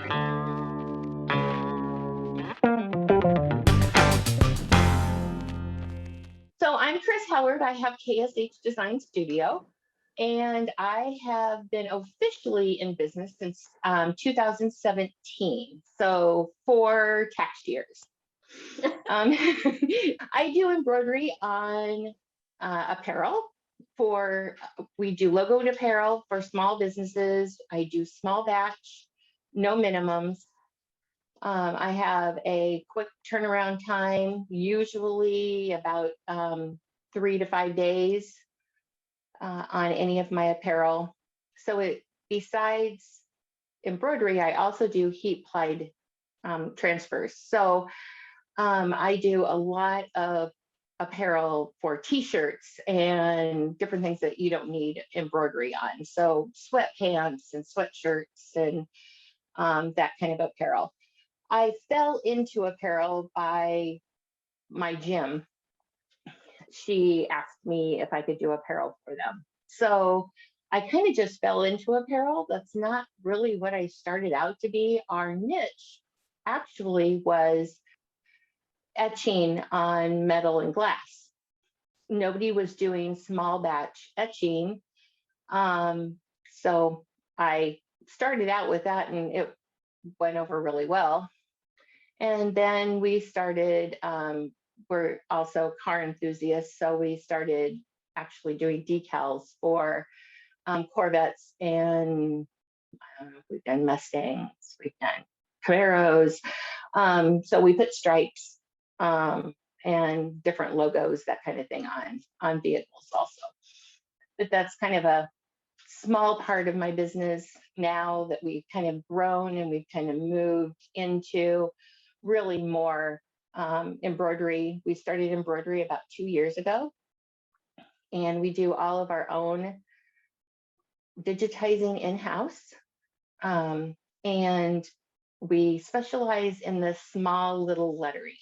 So I'm Kris Howard. I have KSH Design Studio, and I have been officially in business since 2017, so 4 tax years. I do embroidery on apparel. We do logoed apparel for small businesses. I do small batch, no minimums. I have a quick turnaround time, usually about 3 to 5 days on any of my apparel. So besides embroidery, I also do heat plied transfers. So I do a lot of apparel for t-shirts and different things that you don't need embroidery on. So sweatpants and sweatshirts and that kind of apparel. I fell into apparel by my gym. She asked me if I could do apparel for them. So I kind of just fell into apparel. That's not really what I started out to be. Our niche actually was etching on metal and glass. Nobody was doing small batch etching. So I started out with that and it went over really well. And then we started, we're also car enthusiasts, so we started actually doing decals for Corvettes, and we've done Mustangs, we've done Camaros. So we put stripes and different logos, that kind of thing on vehicles also. But that's kind of a small part of my business now that we've kind of grown and we've kind of moved into really more embroidery. We started embroidery about 2 years ago, and we do all of our own digitizing in-house. And we specialize in the small little lettering.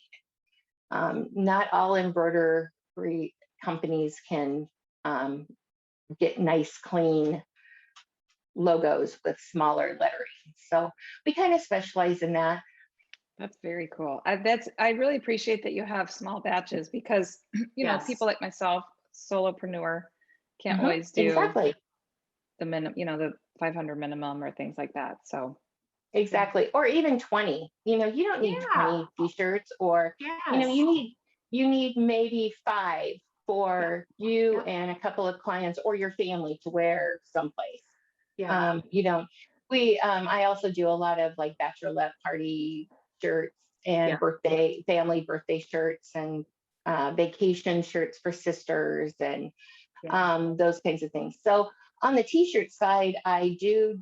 Not all embroidery companies can get nice, clean logos with smaller lettering. So we kind of specialize in that. That's very cool. I really appreciate that you have small batches because, Yes. people like myself, solopreneur, can't always do Exactly. the the 500 minimum or things like that. So Exactly. Or even 20. You don't need 20 t-shirts, or Yes. you need maybe 5 for you and a couple of clients or your family to wear someplace. Yeah. I also do a lot of like bachelorette party shirts and family birthday shirts and vacation shirts for sisters and those kinds of things. So on the t-shirt side, I do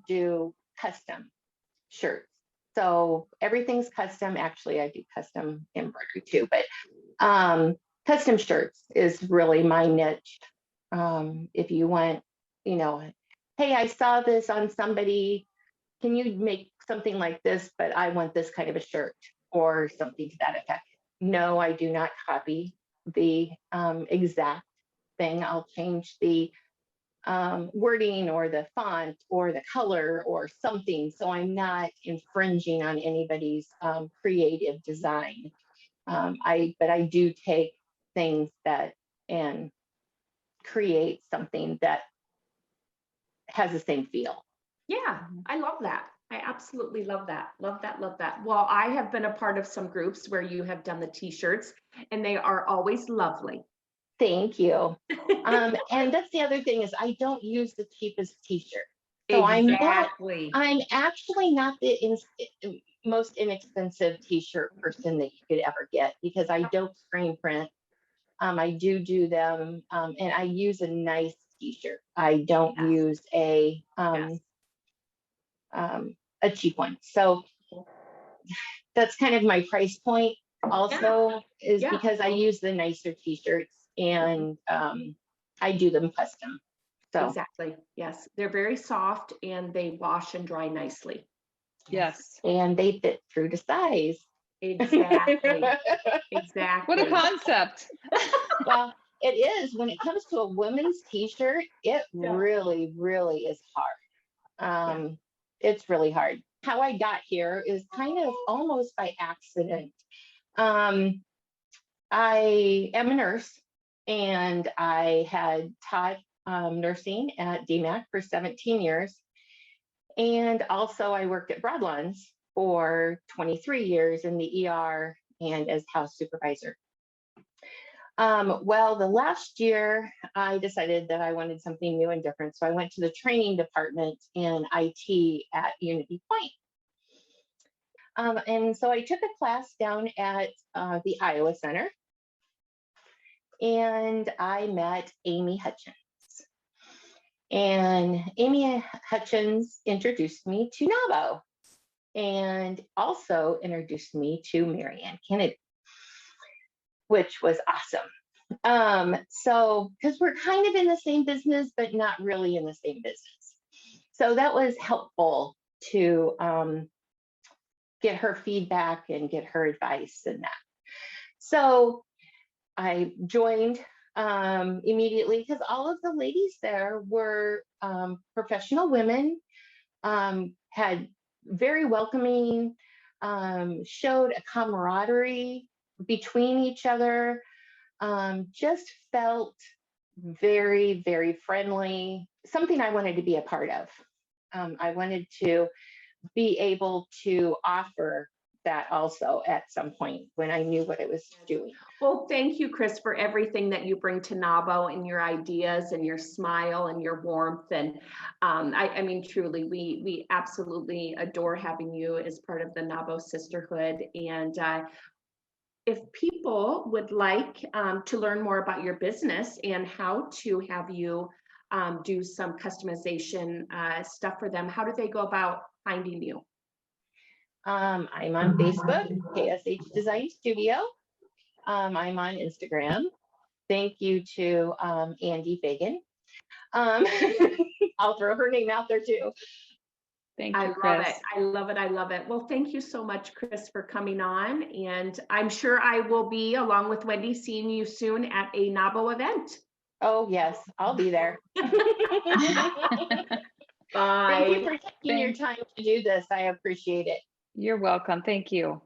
custom shirts. So everything's custom. Actually, I do custom embroidery too, but custom shirts is really my niche. If you want, hey, I saw this on somebody, can you make something like this, but I want this kind of a shirt or something to that effect. No, I do not copy the exact thing. I'll change the wording or the font or the color or something, so I'm not infringing on anybody's creative design. But I do take things and create something that has the same feel. Yeah, I love that. I absolutely love that. Love that. Love that. Well, I have been a part of some groups where you have done the t-shirts, and they are always lovely. Thank you. And that's the other thing is I don't use the cheapest t-shirt. So Exactly. I'm actually not the most inexpensive t-shirt person that you could ever get, because I don't screen print. I do them, and I use a nice t-shirt. I don't use a cheap one. So that's kind of my price point also, is because I use the nicer t-shirts and I do them custom. So Exactly. Yes. They're very soft and they wash and dry nicely. yes. And they fit true to size. Exactly. Exactly. What a concept. Well, it is. When it comes to a women's t-shirt, it really, really is hard. It's really hard. how I got here is kind of almost by accident. I am a nurse, and I had taught nursing at DMAC for 17 years. And also I worked at Broadlands for 23 years in the ER and as house supervisor. Well, the last year I decided that I wanted something new and different. So I went to the training department in IT at Unity Point. And so I took a class down at the Iowa Center, and I met Amy Hutchins. And Amy Hutchins introduced me to NAWBO and also introduced me to Marianne Kennedy, which was awesome. So, because we're kind of in the same business, but not really in the same business. So that was helpful to get her feedback and get her advice and that. So I joined immediately because all of the ladies there were professional women, had very welcoming, showed a camaraderie between each other, just felt very, very friendly, something I wanted to be a part of. I wanted to be able to offer that also at some point when I knew what I was doing. Well, thank you, Kris, for everything that you bring to NAWBO and your ideas and your smile and your warmth. And I mean, truly, we absolutely adore having you as part of the NAWBO sisterhood. And if people would like to learn more about your business and how to have you do some customization stuff for them, how do they go about finding you? I'm on Facebook, KSH Design Studio. I'm on Instagram. Thank you to Andy Fagan. I'll throw her name out there too. Thank you, I love Kris. it. I love it. I love it. Well, thank you so much, Kris, for coming on. And I'm sure I will be, along with Wendy, seeing you soon at a NAWBO event. Oh, yes, I'll be there. Bye. Thank you for taking your time to do this. I appreciate it. You're welcome. Thank you.